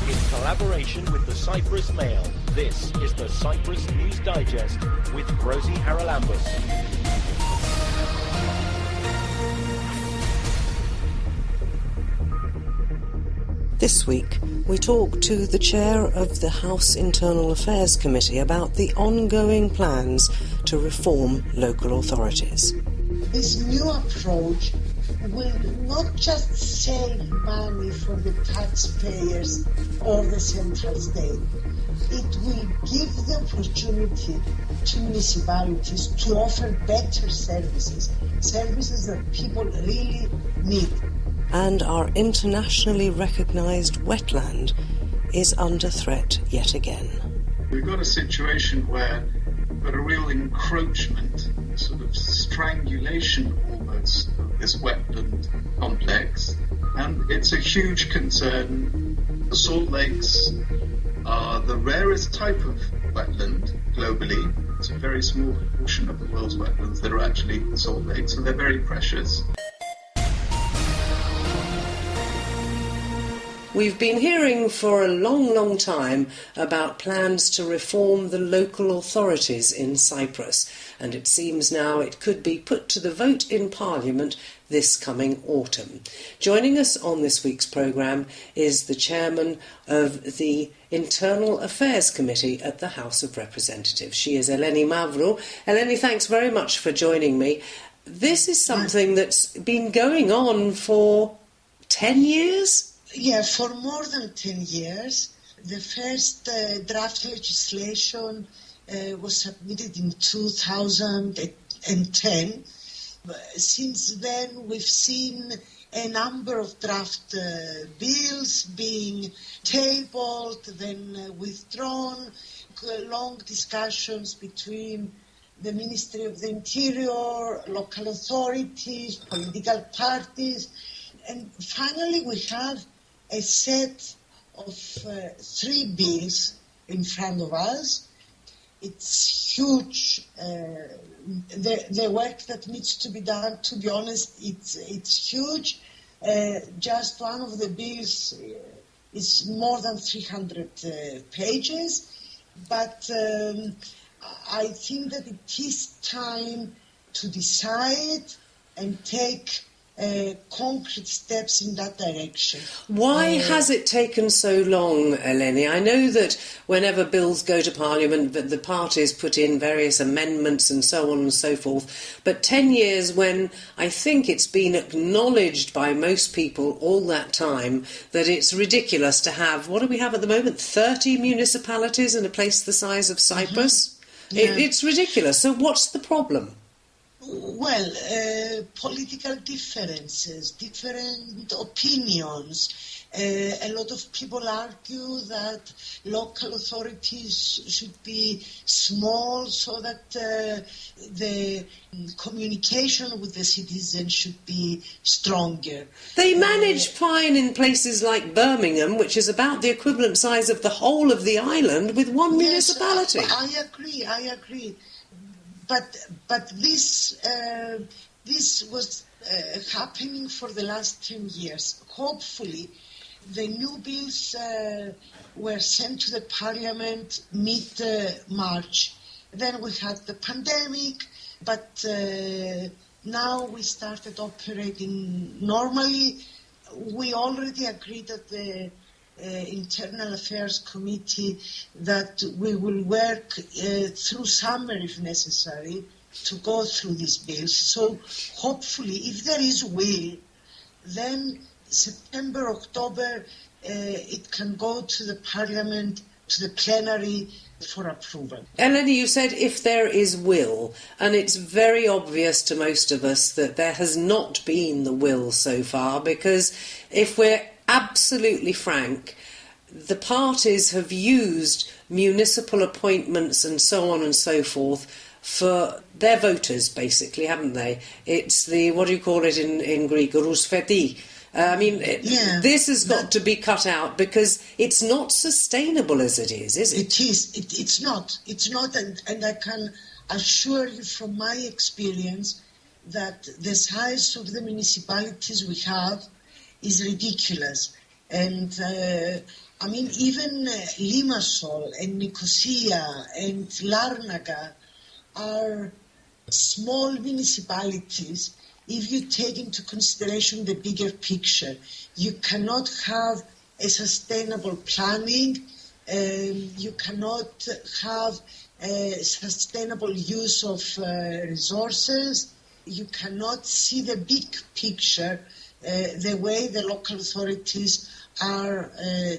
in collaboration with the Cyprus Mail. This is the Cyprus News Digest with Rosie Haralambous. This week, we talk to the chair of the House Internal Affairs Committee about the ongoing plans to reform local authorities. This new approach will not just save money for the taxpayers or the central state. It will give the opportunity to municipalities to offer better services that people really need. And our internationally recognised wetland is under threat yet again. We've got a situation where we've got a real encroachment, sort of strangulation almost, of this wetland complex, and it's a huge concern. The salt lakes are the rarest type of wetland globally. It's a very small proportion of the world's wetlands that are actually salt lakes, so they're very precious. We've been hearing for a long time about plans to reform the local authorities in Cyprus, and it seems now it could be put to the vote in Parliament this coming autumn. Joining us on this week's programme is the chairman of the Internal Affairs Committee at the House of Representatives. She is Eleni Mavrou. Eleni, thanks very much for joining me. This is something that's been going on for 10 years? Yeah, for more than 10 years. The first draft legislation was submitted in 2010. Since then, we've seen a number of draft bills being tabled, then withdrawn, long discussions between the Ministry of the Interior, local authorities, political parties, and finally we have a set of 3 bills in front of us. It's huge. The work that needs to be done, to be honest, it's huge. Just one of the bills is more than 300 pages. But I think that it is time to decide and take concrete steps in that direction. Why has it taken so long, Eleni? I know that whenever bills go to Parliament, the parties put in various amendments and so on and so forth. But 10 years when I think it's been acknowledged by most people all that time that it's ridiculous to have, what do we have at the moment, 30 municipalities in a place the size of Cyprus? Mm-hmm. Yeah. It's ridiculous. So what's the problem? Well, political differences, different opinions. A lot of people argue that local authorities should be small so that the communication with the citizens should be stronger. They manage fine in places like Birmingham, which is about the equivalent size of the whole of the island, with one municipality. I agree. But this was happening for the last 10 years. Hopefully, the new bills were sent to the Parliament mid-March. Then we had the pandemic, but now we started operating normally. We already agreed at the Internal Affairs Committee that we will work through summer if necessary to go through these bills. So hopefully, if there is will, then September, October, it can go to the Parliament, to the plenary for approval. Eleni, you said if there is will, and it's very obvious to most of us that there has not been the will so far, because if we're absolutely frank, the parties have used municipal appointments and so on and so forth for their voters, basically, haven't they? It's the, what do you call it in Greek, rousfeti. This has got to be cut out because it's not sustainable as it is it? It is. It's not, and I can assure you from my experience that the size of the municipalities we have is ridiculous. And I mean, even Limassol and Nicosia and Larnaca are small municipalities. If you take into consideration the bigger picture, you cannot have a sustainable planning, you cannot have a sustainable use of resources, you cannot see the big picture the way the local authorities are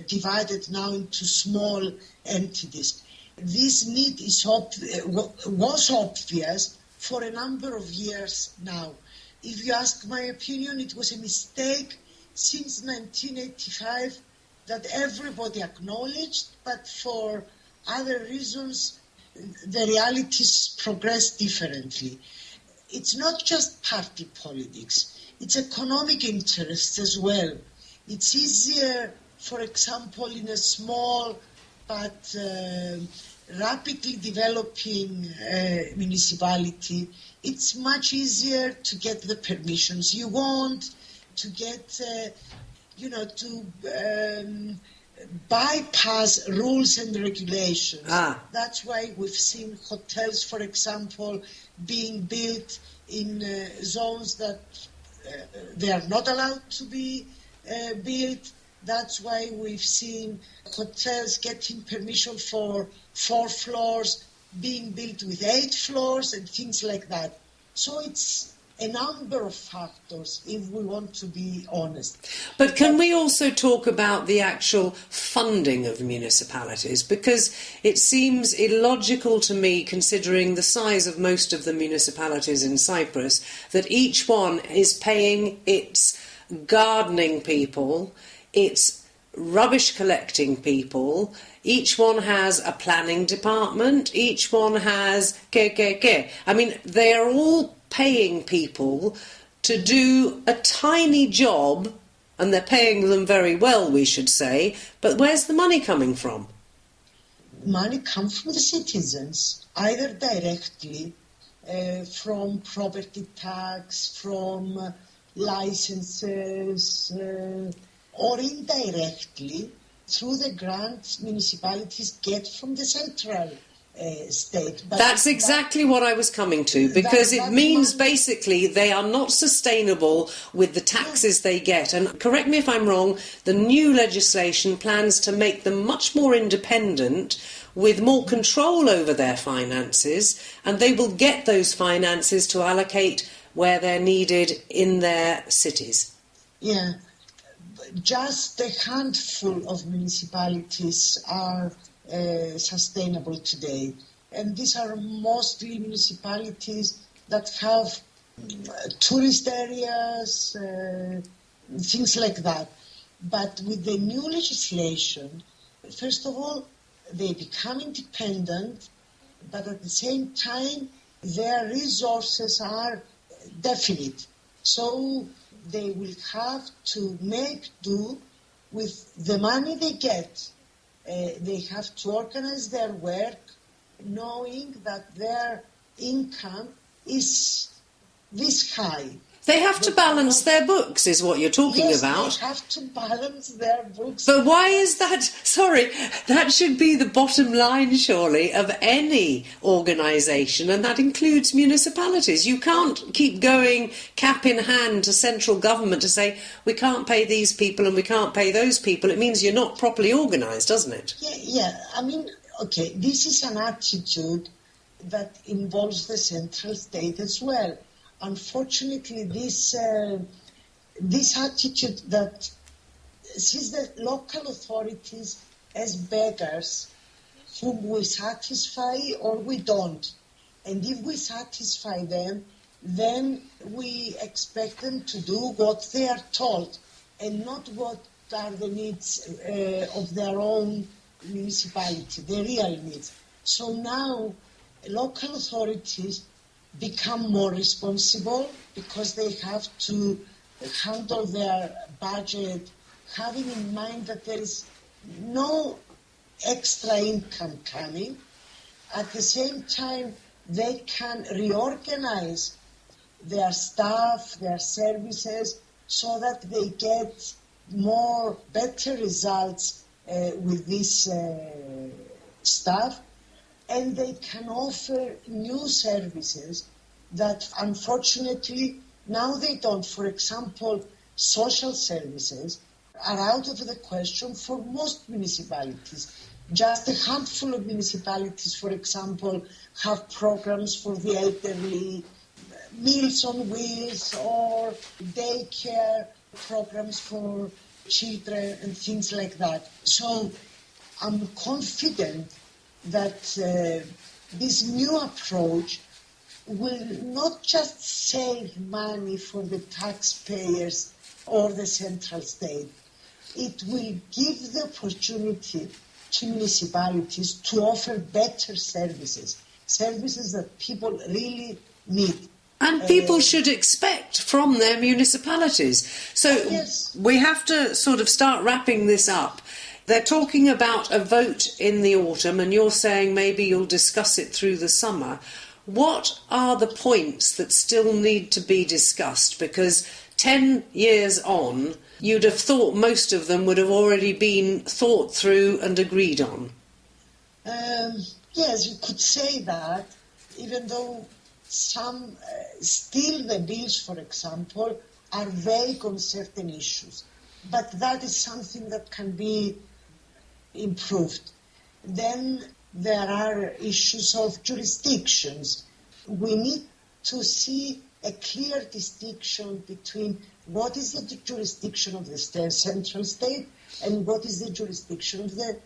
divided now into small entities. This need was obvious for a number of years now. If you ask my opinion, it was a mistake since 1985 that everybody acknowledged, but for other reasons the realities progress differently. It's not just party politics, it's economic interests as well. It's easier, for example, in a small but rapidly developing municipality, it's much easier to get the permissions you want, to get, to bypass rules and regulations. That's why we've seen hotels, for example, being built in zones that they are not allowed to be built. That's why we've seen hotels getting permission for 4 floors being built with 8 floors and things like that. So it's a number of factors, if we want to be honest. But can we also talk about the actual funding of municipalities? Because it seems illogical to me, considering the size of most of the municipalities in Cyprus, that each one is paying its gardening people, its rubbish collecting people, each one has a planning department, each one has I mean, they are all paying people to do a tiny job, and they're paying them very well, we should say, but where's the money coming from? Money comes from the citizens, either directly from property tax, from licenses, or indirectly through the grants municipalities get from the central state. But that's exactly what I was coming to, because it means basically they are not sustainable with the taxes they get. And correct me if I'm wrong, the new legislation plans to make them much more independent, with more control over their finances, and they will get those finances to allocate where they're needed in their cities. Yeah, just a handful of municipalities are sustainable today, and these are mostly municipalities that have tourist areas, things like that. But with the new legislation, first of all, they become independent, but at the same time their resources are definite, so they will have to make do with the money they get. They have to organize their work knowing that their income is this high. They have to balance their books, is what you're talking about. They have to balance their books. But why is that? Sorry, that should be the bottom line, surely, of any organisation, and that includes municipalities. You can't keep going cap in hand to central government to say, we can't pay these people and we can't pay those people. It means you're not properly organised, doesn't it? Yeah. I mean, okay, this is an attitude that involves the central state as well. Unfortunately, this attitude that sees the local authorities as beggars whom we satisfy or we don't. And if we satisfy them, then we expect them to do what they are told and not what are the needs of their own municipality, the real needs. So now local authorities become more responsible because they have to handle their budget, having in mind that there is no extra income coming. At the same time, they can reorganize their staff, their services, so that they get better results with this stuff, and they can offer new services that unfortunately now they don't. For example, social services are out of the question for most municipalities. Just a handful of municipalities, for example, have programs for the elderly, meals on wheels, or daycare programs for children and things like that. So I'm confident that this new approach will not just save money for the taxpayers or the central state. It will give the opportunity to municipalities to offer better services, services that people really need. And people should expect from their municipalities. So yes. We have to sort of start wrapping this up. They're talking about a vote in the autumn, and you're saying maybe you'll discuss it through the summer. What are the points that still need to be discussed? Because 10 years on, you'd have thought most of them would have already been thought through and agreed on. Yes, you could say that, even though some, still the bills, for example, are vague on certain issues. But that is something that can be improved. Then there are issues of jurisdictions. We need to see a clear distinction between what is the jurisdiction of the central state and what is the jurisdiction of the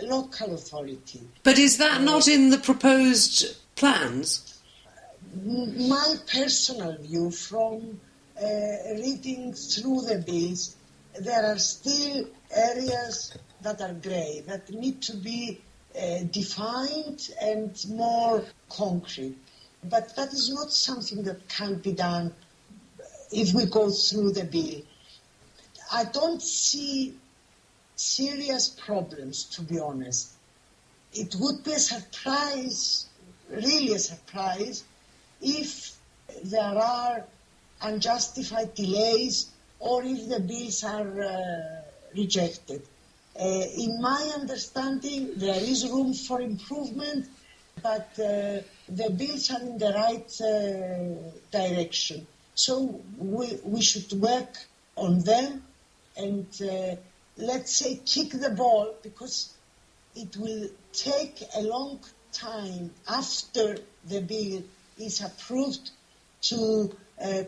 local authority. But is that not in the proposed plans? My personal view from reading through the bills, there are still areas that are grey, that need to be defined and more concrete. But that is not something that can be done if we go through the bill. I don't see serious problems, to be honest. It would be a surprise, really a surprise, if there are unjustified delays or if the bills are rejected. In my understanding, there is room for improvement, but the bills are in the right direction. So we should work on them and, let's say, kick the ball, because it will take a long time after the bill is approved to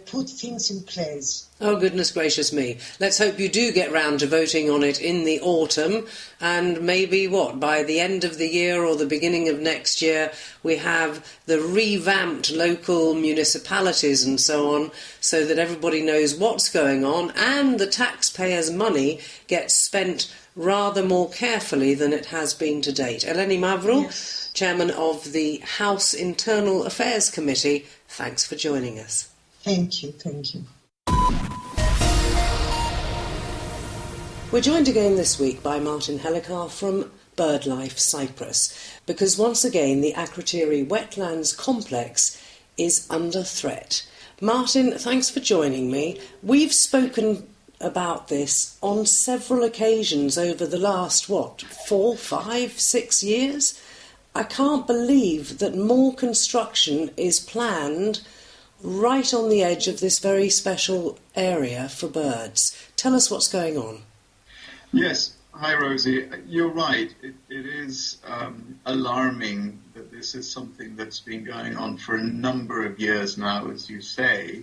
put things in place. Oh, goodness gracious me. Let's hope you do get round to voting on it in the autumn, and maybe, by the end of the year or the beginning of next year, we have the revamped local municipalities and so on, so that everybody knows what's going on and the taxpayers' money gets spent rather more carefully than it has been to date. Eleni Mavrou, Yes. Chairman of the House Internal Affairs Committee, thanks for joining us. Thank you, thank you. We're joined again this week by Martin Helikar from BirdLife Cyprus, because once again the Akrotiri Wetlands Complex is under threat. Martin, thanks for joining me. We've spoken about this on several occasions over the last, 4, 5, 6 years? I can't believe that more construction is planned right on the edge of this very special area for birds. Tell us what's going on. Yes, hi Rosie. You're right. It is alarming that this is something that's been going on for a number of years now, as you say,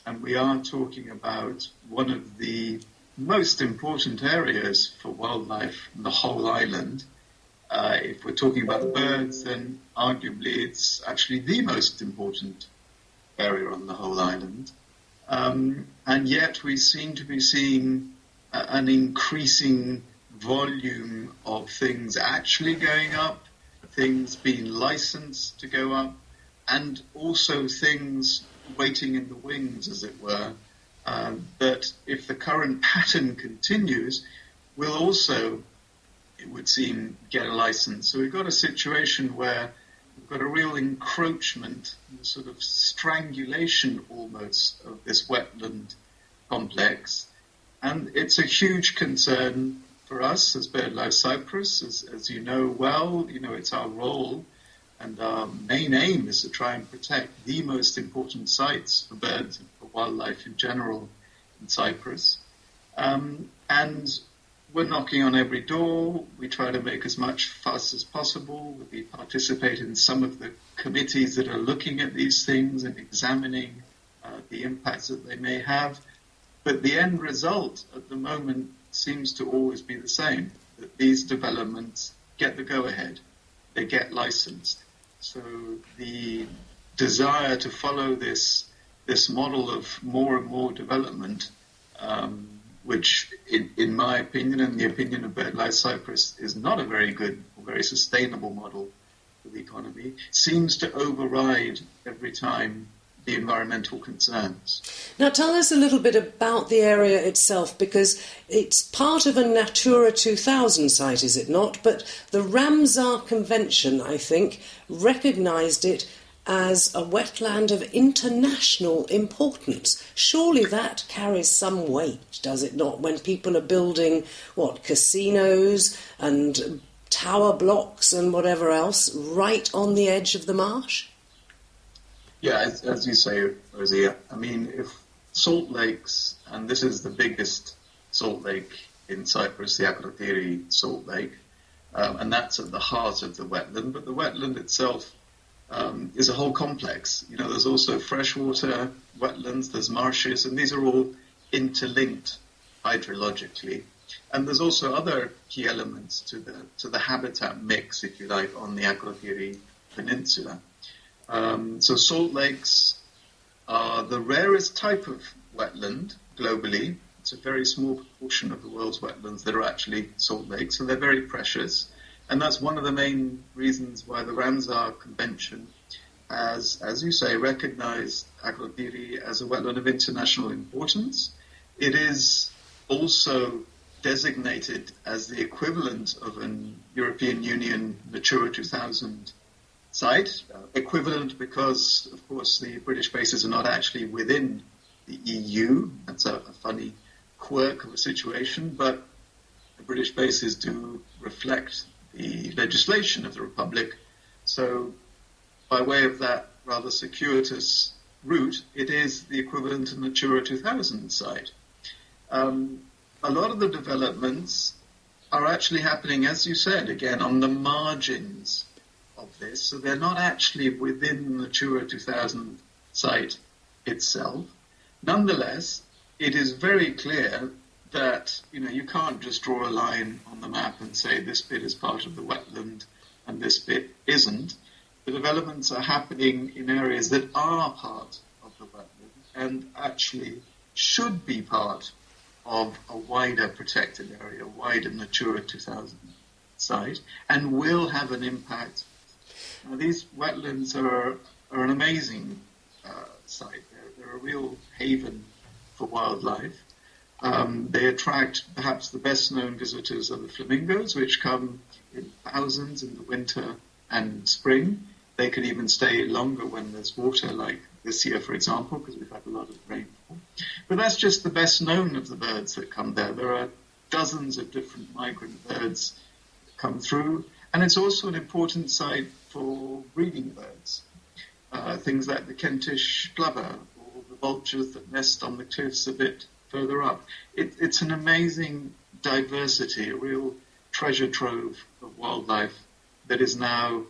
and we are talking about one of the most important areas for wildlife in the whole island. If we're talking about the birds, then arguably it's actually the most important area on the whole island. And yet we seem to be seeing an increasing volume of things actually going up, things being licensed to go up, and also things waiting in the wings, as it were, that if the current pattern continues, will also, it would seem, get a license. So we've got a situation where we've got a real encroachment, sort of strangulation almost of this wetland complex. And it's a huge concern for us as BirdLife Cyprus, as you know well, it's our role and our main aim is to try and protect the most important sites for birds and for wildlife in general in Cyprus. And we're knocking on every door. We try to make as much fuss as possible. We participate in some of the committees that are looking at these things and examining the impacts that they may have. But the end result at the moment seems to always be the same, that these developments get the go-ahead. They get licensed. So the desire to follow this model of more and more development, which in my opinion and the opinion of BirdLife Cyprus is not a very good or very sustainable model for the economy, seems to override every time the environmental concerns. Now tell us a little bit about the area itself, because it's part of a Natura 2000 site, is it not? But the Ramsar Convention, I think, recognised it as a wetland of international importance. Surely that carries some weight, does it not, when people are building, casinos and tower blocks and whatever else right on the edge of the marsh? Yeah, as you say, Rosie, I mean, if salt lakes, and this is the biggest salt lake in Cyprus, the Aguili salt lake, and that's at the heart of the wetland, but the wetland itself is a whole complex. There's also freshwater wetlands, there's marshes, and these are all interlinked hydrologically. And there's also other key elements to the habitat mix, if you like, on the Aguili Peninsula. So salt lakes are the rarest type of wetland globally. It's a very small proportion of the world's wetlands that are actually salt lakes, so they're very precious. And that's one of the main reasons why the Ramsar Convention has, as you say, recognized Aguili as a wetland of international importance. It is also designated as the equivalent of an European Union Natura 2000 site, equivalent because, of course, the British bases are not actually within the EU. That's a funny quirk of a situation, but the British bases do reflect the legislation of the Republic. So by way of that rather circuitous route, it is the equivalent of Natura 2000 site. A lot of the developments are actually happening, as you said, again, on the margins of this. So they're not actually within the Natura 2000 site itself. Nonetheless, it is very clear that, you can't just draw a line on the map and say this bit is part of the wetland and this bit isn't. The developments are happening in areas that are part of the wetland and actually should be part of a wider protected area, a wider Natura 2000 site, and will have an impact. Now, these wetlands are an amazing site. They're a real haven for wildlife. They attract perhaps the best-known visitors are the flamingos, which come in thousands in the winter and spring. They can even stay longer when there's water, like this year, for example, because we've had a lot of rainfall. But that's just the best-known of the birds that come there. There are dozens of different migrant birds that come through, and it's also an important site for breeding birds. Things like the Kentish plover or the vultures that nest on the cliffs a bit further up. It's an amazing diversity, a real treasure trove of wildlife that is now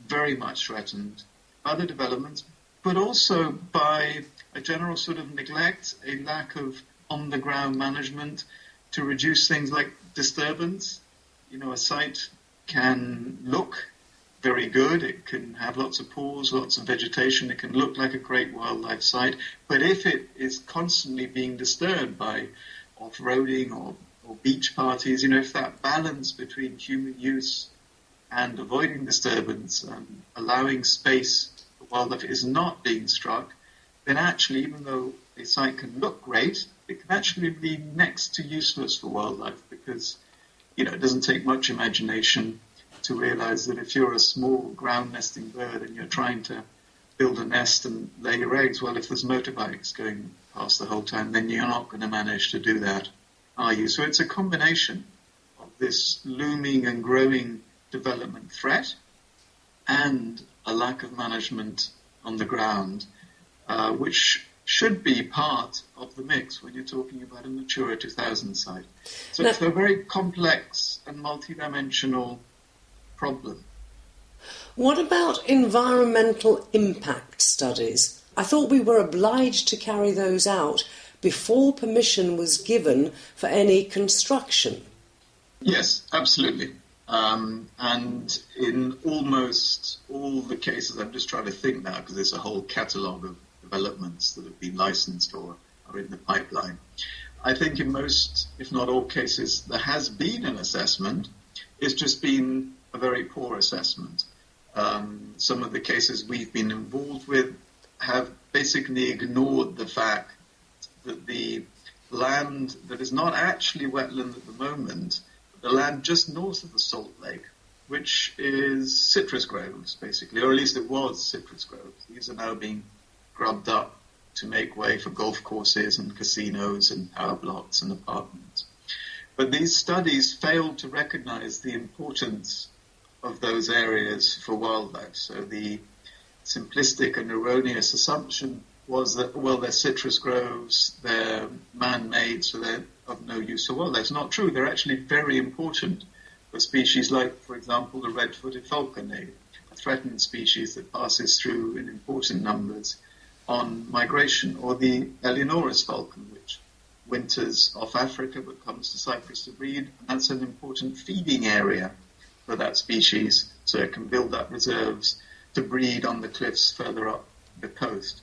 very much threatened by the developments, but also by a general sort of neglect, a lack of on-the-ground management to reduce things like disturbance. A site can look very good, it can have lots of pools, lots of vegetation, it can look like a great wildlife site, but if it is constantly being disturbed by off-roading or beach parties, if that balance between human use and avoiding disturbance, allowing space for wildlife is not being struck, then actually, even though a site can look great, it can actually be next to useless for wildlife because, it doesn't take much imagination to realize that if you're a small ground nesting bird and you're trying to build a nest and lay your eggs, well, if there's motorbikes going past the whole time, then you're not going to manage to do that, are you? So it's a combination of this looming and growing development threat and a lack of management on the ground, which should be part of the mix when you're talking about a Natura 2000 site. So it's a very complex and multidimensional problem. What about environmental impact studies? I thought we were obliged to carry those out before permission was given for any construction. Yes, absolutely. And in almost all the cases, I'm just trying to think now because there's a whole catalogue of developments that have been licensed or are in the pipeline. I think in most, if not all cases, there has been an assessment. It's just been a very poor assessment. Some of the cases we've been involved with have basically ignored the fact that the land that is not actually wetland at the moment, the land just north of the Salt Lake, which is citrus groves, basically, or at least it was citrus groves. These are now being grubbed up to make way for golf courses and casinos and power blocks and apartments. But these studies failed to recognize the importance of those areas for wildlife. So the simplistic and erroneous assumption was that, well, they're citrus groves, they're man-made, so they're of no use for wildlife. It's not true. They're actually very important for species like, for example, the red-footed falcon, a threatened species that passes through in important numbers on migration, or the Eleanorus falcon, which winters off Africa but comes to Cyprus to breed. And that's an important feeding area for that species, so it can build up reserves to breed on the cliffs further up the coast.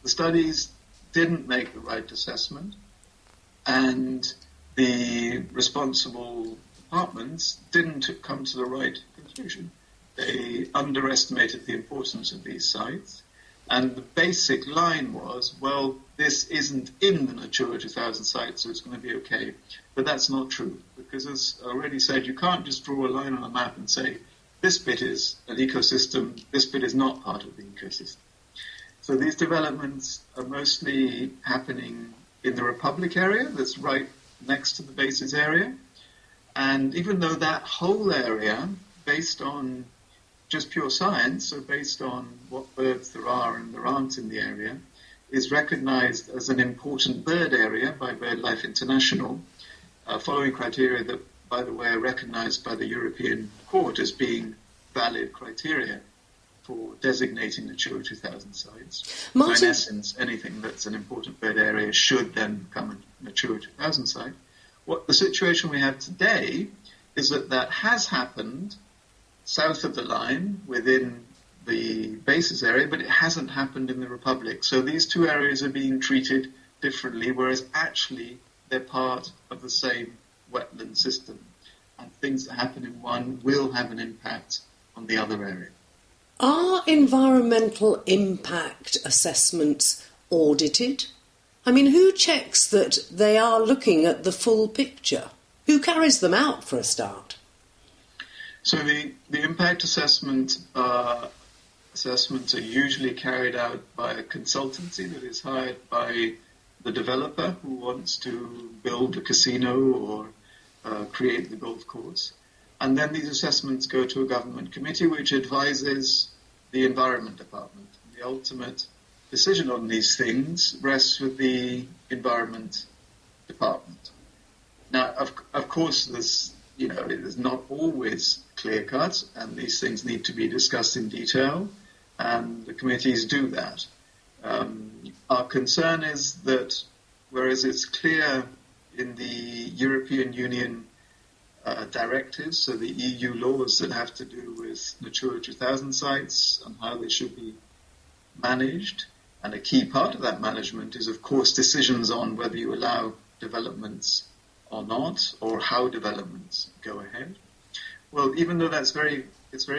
The studies didn't make the right assessment, and the responsible departments didn't come to the right conclusion. They underestimated the importance of these sites, and the basic line was, well, this isn't in the Natura 2000 site, so it's going to be okay. But that's not true, because as I already said, you can't just draw a line on a map and say, this bit is an ecosystem, this bit is not part of the ecosystem. So these developments are mostly happening in the Republic area that's right next to the bases area. And even though that whole area, based on just pure science, so based on what birds there are and there aren't in the area, is recognized as an important bird area by BirdLife International, following criteria that, by the way, are recognized by the European Court as being valid criteria for designating Natura 2000 sites. Martin, so in essence, anything that's an important bird area should then become a Natura 2000 site. What the situation we have today is that has happened south of the line within the bases area, but it hasn't happened in the Republic. So these two areas are being treated differently, whereas actually they're part of the same wetland system. And things that happen in one will have an impact on the other area. Are environmental impact assessments audited? I mean, who checks that they are looking at the full picture? Who carries them out, for a start? So the impact assessments are usually carried out by a consultancy that is hired by the developer who wants to build a casino or create the golf course. And then these assessments go to a government committee which advises the Environment Department. The ultimate decision on these things rests with the Environment Department. Now, of course, this, it is not always clear-cut, and these things need to be discussed in detail, and the committees do that. Our concern is that, whereas it's clear in the European Union directives, so the EU laws that have to do with Natura 2000 sites and how they should be managed, and a key part of that management is, of course, decisions on whether you allow developments or not, or how developments go ahead. Well, even though it's very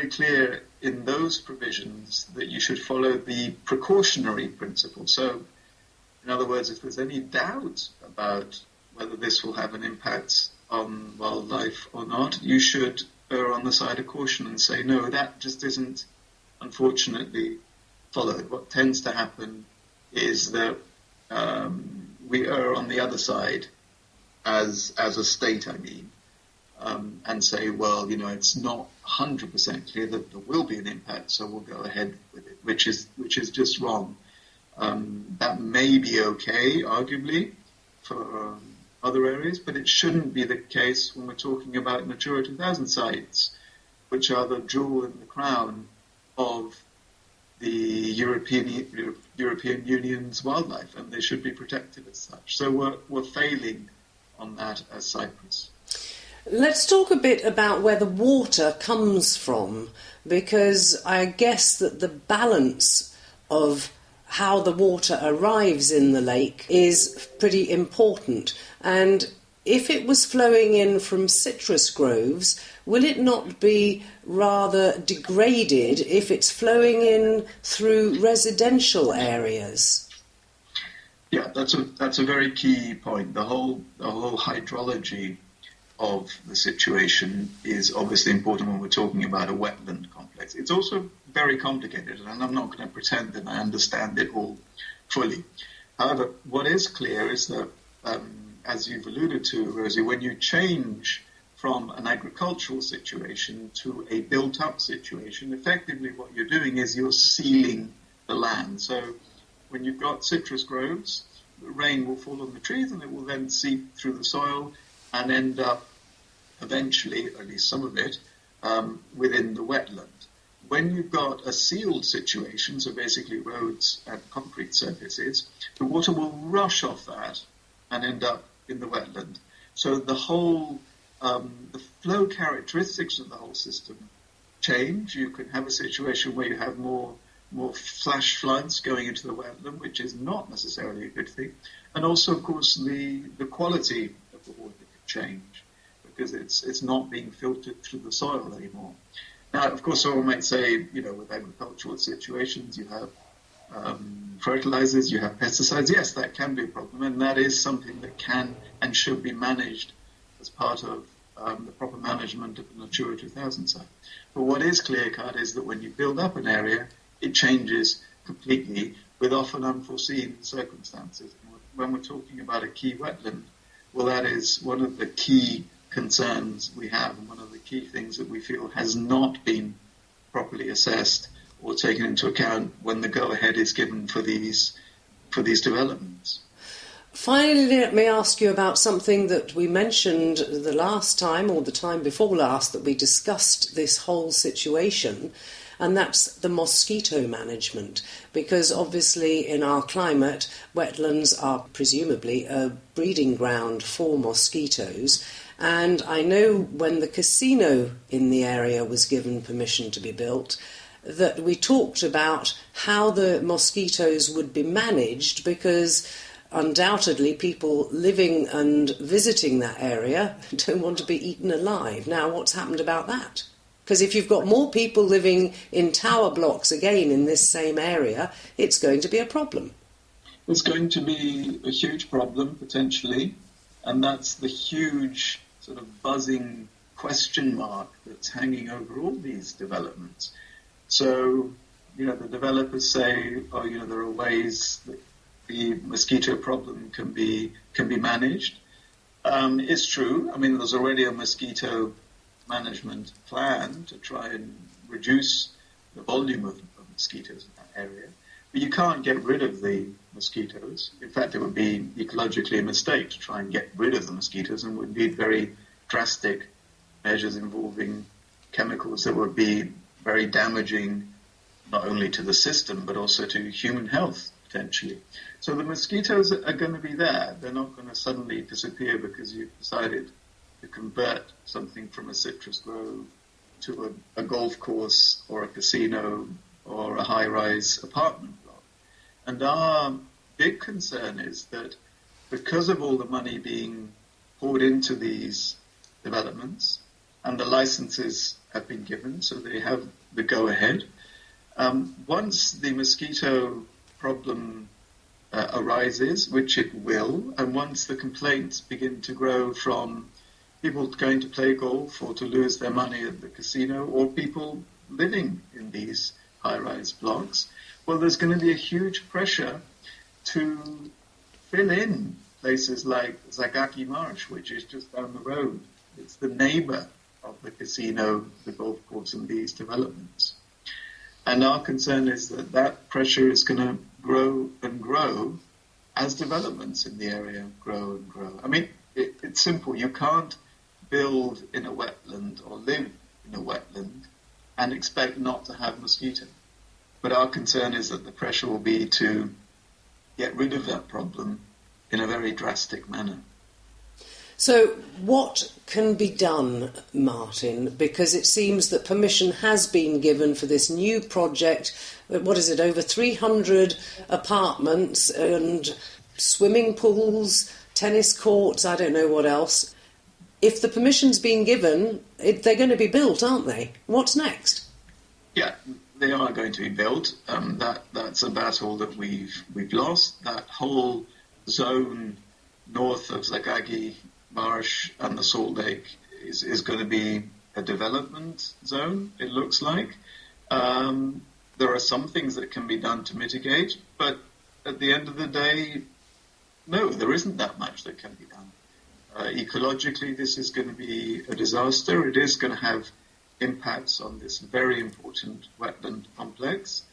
clear in those provisions that you should follow the precautionary principle. So, in other words, if there's any doubt about whether this will have an impact on wildlife or not, you should err on the side of caution and say, no, that just isn't, unfortunately, followed. What tends to happen is that we err on the other side, as a state, I mean. and say, well, it's not 100% clear that there will be an impact, so we'll go ahead with it, which is just wrong. That may be okay, arguably, for other areas, but it shouldn't be the case when we're talking about Natura 2000 sites, which are the jewel in the crown of the European Union's wildlife, and they should be protected as such. So we're failing on that as Cyprus. Let's talk a bit about where the water comes from, because I guess that the balance of how the water arrives in the lake is pretty important. And if it was flowing in from citrus groves, will it not be rather degraded if it's flowing in through residential areas? Yeah, that's a very key point. The whole hydrology of the situation is obviously important when we're talking about a wetland complex. It's also very complicated, and I'm not going to pretend that I understand it all fully. However, what is clear is that, as you've alluded to, Rosie, when you change from an agricultural situation to a built-up situation, effectively what you're doing is you're sealing the land. So when you've got citrus groves, the rain will fall on the trees and it will then seep through the soil and end up eventually, at least some of it, within the wetland. When you've got a sealed situation, so basically roads and concrete surfaces, the water will rush off that and end up in the wetland. So the whole, the flow characteristics of the whole system change. You can have a situation where you have more flash floods going into the wetland, which is not necessarily a good thing. And also, of course, the quality of the water can change because it's not being filtered through the soil anymore. Now, of course, someone might say, with agricultural situations, you have fertilizers, you have pesticides. Yes, that can be a problem, and that is something that can and should be managed as part of the proper management of the Natura 2000 site. But what is clear-cut is that when you build up an area, it changes completely with often unforeseen circumstances. When we're talking about a key wetland, well, that is one of the key concerns we have, and one of the key things that we feel has not been properly assessed or taken into account when the go-ahead is given for these developments. Finally, let me ask you about something that we mentioned the last time, or the time before last, that we discussed this whole situation, and that's the mosquito management, because obviously in our climate, wetlands are presumably a breeding ground for mosquitoes. And I know when the casino in the area was given permission to be built, that we talked about how the mosquitoes would be managed, because undoubtedly people living and visiting that area don't want to be eaten alive. Now, what's happened about that? Because if you've got more people living in tower blocks again in this same area, it's going to be a problem. It's going to be a huge problem, potentially, and that's the huge sort of buzzing question mark that's hanging over all these developments. So, the developers say, there are ways that the mosquito problem can be managed. It's true. I mean, there's already a mosquito management plan to try and reduce the volume of mosquitoes in that area. But you can't get rid of the mosquitoes. In fact, it would be ecologically a mistake to try and get rid of the mosquitoes, and would need very drastic measures involving chemicals that would be very damaging not only to the system but also to human health, potentially. So the mosquitoes are going to be there. They're not going to suddenly disappear because you've decided to convert something from a citrus grove to a golf course or a casino or a high-rise apartment block. And our big concern is that because of all the money being poured into these developments and the licenses have been given, so they have the go-ahead, once the mosquito problem arises, which it will, and once the complaints begin to grow from people going to play golf or to lose their money at the casino, or people living in these high-rise blocks, well, there's going to be a huge pressure to fill in places like Zagaki Marsh, which is just down the road It's the neighbour of the casino, the golf course, and these developments. And our concern is that that pressure is going to grow and grow as developments in the area grow and grow. I mean, it's simple. You can't build in a wetland or live in a wetland and expect not to have mosquito. But our concern is that the pressure will be to get rid of that problem in a very drastic manner. So what can be done, Martin? Because it seems that permission has been given for this new project. What is it, over 300 apartments and swimming pools, tennis courts, I don't know what else. If the permission's been given, they're going to be built, aren't they? What's next? Yeah, they are going to be built. That's a battle that we've lost. That whole zone north of Zagagi Marsh and the Salt Lake is going to be a development zone, it looks like. There are some things that can be done to mitigate, but at the end of the day, no, there isn't that much that can be done. Ecologically, this is going to be a disaster. It is going to have impacts on this very important wetland complex.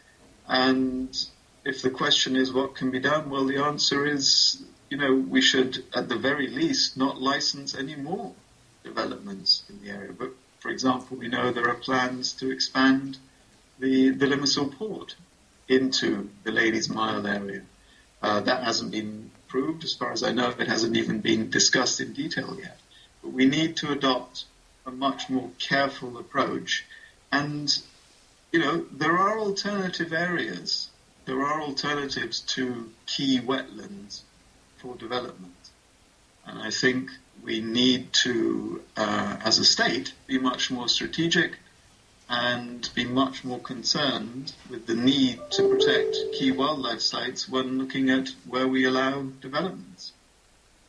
And if the question is what can be done, well, the answer is, we should, at the very least, not license any more developments in the area. But, for example, we know there are plans to expand the Limassol port into the Ladies' Mile area. That hasn't been approved. As far as I know, it hasn't even been discussed in detail yet. But we need to adopt a much more careful approach. And, there are alternative areas. There are alternatives to key wetlands for development. And I think we need to, as a state, be much more strategic and be much more concerned with the need to protect key wildlife sites when looking at where we allow developments.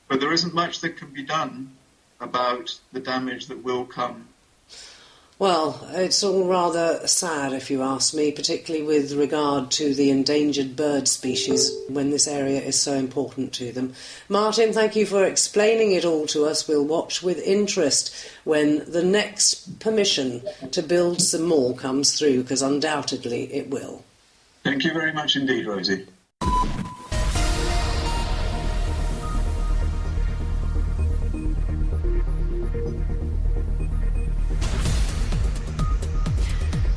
But there isn't much that can be done about the damage that will come. Well, it's all rather sad, if you ask me, particularly with regard to the endangered bird species when this area is so important to them. Martin, thank you for explaining it all to us. We'll watch with interest when the next permission to build some more comes through, because undoubtedly it will. Thank you very much indeed, Rosie.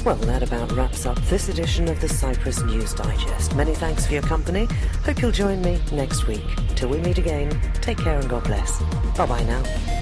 Well, that about wraps up this edition of the Cyprus News Digest. Many thanks for your company. Hope you'll join me next week. Till we meet again, take care and God bless. Bye-bye now.